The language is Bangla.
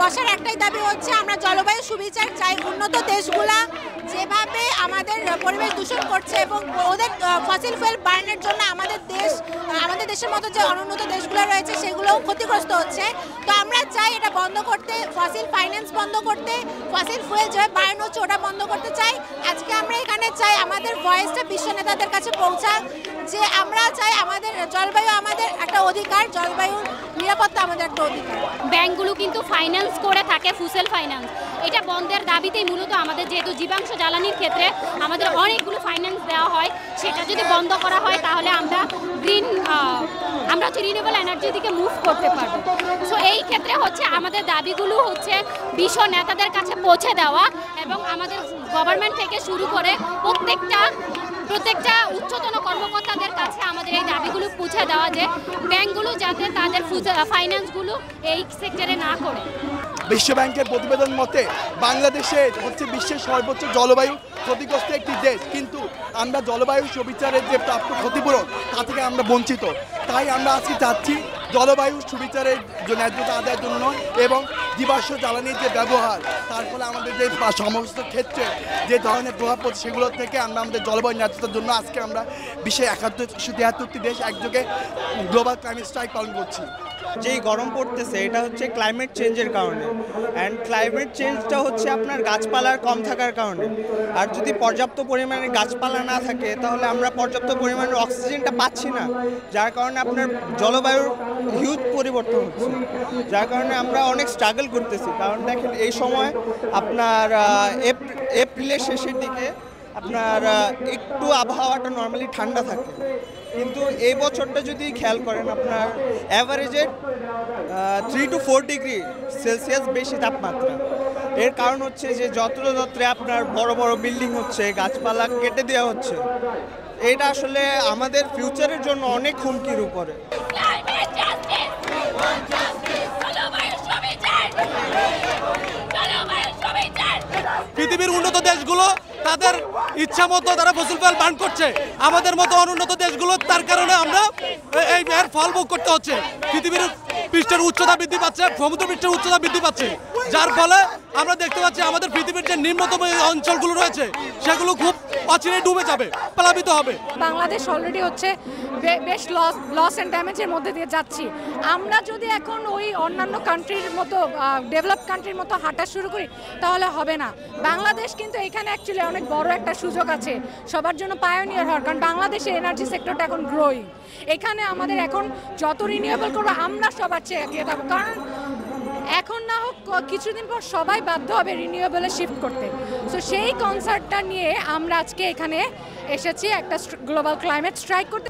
বসার একটাই দাবি হচ্ছে আমরা জলবায়ু সুবিচার চাই। উন্নত দেশগুলা যেভাবে আমাদের পরিবেশ দূষণ করছে এবং ওদের ফসিল ফুয়েল বার্নের জন্য আমাদের দেশের মতো যে অনুন্নত দেশগুলো রয়েছে সেগুলোও ক্ষতিগ্রস্ত হচ্ছে। তো আমরা চাই এটা বন্ধ করতে, ফসিল ফাইন্যান্স বন্ধ করতে, ফসিল ফুয়েল যেভাবে বার্ন হচ্ছে ওটা বন্ধ করতে চাই। আজকে আমরা এখানে চাই আমাদের ভয়েসটা বিশ্ব নেতাদের কাছে পৌঁছাক, যে আমরা চাই আমাদের জলবায়ু আমাদের একটা অধিকার, জলবায়ুর নিরাপত্তা আমাদের একটা অধিকার। ব্যাংকগুলো কিন্তু ফাইন্যান্স করে থাকে ফুসেল ফাইন্যান্স, এটা বন্ধের দাবিতেই মূলত আমাদের যেহেতু জীবাশ্ম জ্বালানির ক্ষেত্রে আমাদের অনেকগুলো ফাইন্যান্স দেওয়া হয়, সেটা যদি বন্ধ করা হয় তাহলে আমরা রিনিউয়েবল এনার্জির দিকে মুভ করতে পারবো। সো এই ক্ষেত্রে হচ্ছে আমাদের দাবিগুলো হচ্ছে বিশ্ব নেতাদের কাছে পৌঁছে দেওয়া এবং আমাদের গভর্নমেন্ট থেকে শুরু করে প্রত্যেকটা উচ্চতন কর্মকর্তাদের কাছে আমাদের এই দাবিগুলো পৌঁছে দেওয়া, যে ব্যাংকগুলো যাতে তাদের ফাইন্যান্সগুলো এই সেক্টরে না করে। বিশ্ব ব্যাংকের প্রতিবেদন মতে বাংলাদেশে হচ্ছে বিশ্বের সর্বোচ্চ জলবায়ু ক্ষতিগ্রস্ত একটি দেশ, কিন্তু আমরা জলবায়ু সুবিচারের যে প্রাপ্ত ক্ষতিপূরণ তা থেকে আমরা বঞ্চিত। তাই আমরা আজকে চাচ্ছি জলবায়ু সুবিচারের ন্যায্যতা আদায়ের জন্য এবং জীবাশ্ম জ্বালানির যে ব্যবহার তার ফলে আমাদের যে সমস্ত ক্ষেত্রে যে ধরনের প্রভাব পড়ছে সেগুলোর থেকে আমরা আমাদের জলবায়ু ন্যায্যতার জন্য আজকে আমরা বিশ্বের 173টি দেশ একযোগে গ্লোবাল ক্লাইমেট স্ট্রাইক পালন করছি। যেই গরম পড়তেছে এটা হচ্ছে ক্লাইমেট চেঞ্জের কারণে, অ্যান্ড ক্লাইমেট চেঞ্জটা হচ্ছে আপনার গাছপালার কম থাকার কারণে। আর যদি পর্যাপ্ত পরিমাণে গাছপালা না থাকে তাহলে আমরা পর্যাপ্ত পরিমাণে অক্সিজেনটা পাচ্ছি না, যার কারণে আপনার জলবায়ুর হিউজ পরিবর্তন হচ্ছে, যার কারণে আমরা অনেক স্ট্রাগল করতেছি। কারণ দেখেন এই সময় আপনার এপ্রিলের শেষের দিকে আপনার একটু আবহাওয়াটা নর্মালি ঠান্ডা থাকে, কিন্তু এই বছরটা যদি খেয়াল করেন আপনার অ্যাভারেজে 3 to 4 ডিগ্রি সেলসিয়াস বেশি তাপমাত্রা। এর কারণ হচ্ছে যে যত্রে আপনার বড় বড় বিল্ডিং হচ্ছে, গাছপালা কেটে দেওয়া হচ্ছে। এটা আসলে আমাদের ফিউচারের জন্য অনেক হুমকির উপরে। পৃথিবীর উন্নত দেশগুলো তাদের ইচ্ছা মতো তারা ফসিল ফুয়েল বার্ন করছে, আমাদের মতো অনুন্নত দেশগুলো তার কারণে আমরা এর ফল ভোগ করতে হচ্ছে। পৃথিবীর পৃষ্ঠের উচ্চতা বৃদ্ধি পাচ্ছে, সমুদ্র পৃষ্ঠের উচ্চতা বৃদ্ধি পাচ্ছে, যার ফলে আমরা দেখতে পাচ্ছি আমাদের পৃথিবীর যে নিম্নতম অঞ্চলগুলো রয়েছে সেগুলো খুব অচিরেই ডুবে যাবে, প্লাবিত হবে। বাংলাদেশ অলরেডি হচ্ছে বেশ লস অ্যান্ড ড্যামেজের মধ্যে দিয়ে যাচ্ছি। আমরা যদি এখন ওই অন্যান্য কান্ট্রির মতো ডেভেলপ কান্ট্রির মতো হাঁটা শুরু করি তাহলে হবে না। বাংলাদেশ কিন্তু এখানে অ্যাকচুয়ালি অনেক বড় একটা সুযোগ আছে সবার জন্য পায়োনিয়ার হওয়ার, কারণ বাংলাদেশের এনার্জি সেক্টরটা এখন গ্রোয়িং। এখানে আমাদের এখন যত রিনিউয়েবল করবো আমরা সবার চেয়ে এগিয়ে থাকবো, কারণ এখন না হোক কিছুদিন পর সবাই বাধ্য হবে রিনিউয়েবলে শিফট করতে। সো সেই কনসার্টটা নিয়ে আমরা আজকে এখানে এসেছি একটা গ্লোবাল ক্লাইমেট স্ট্রাইক করতে।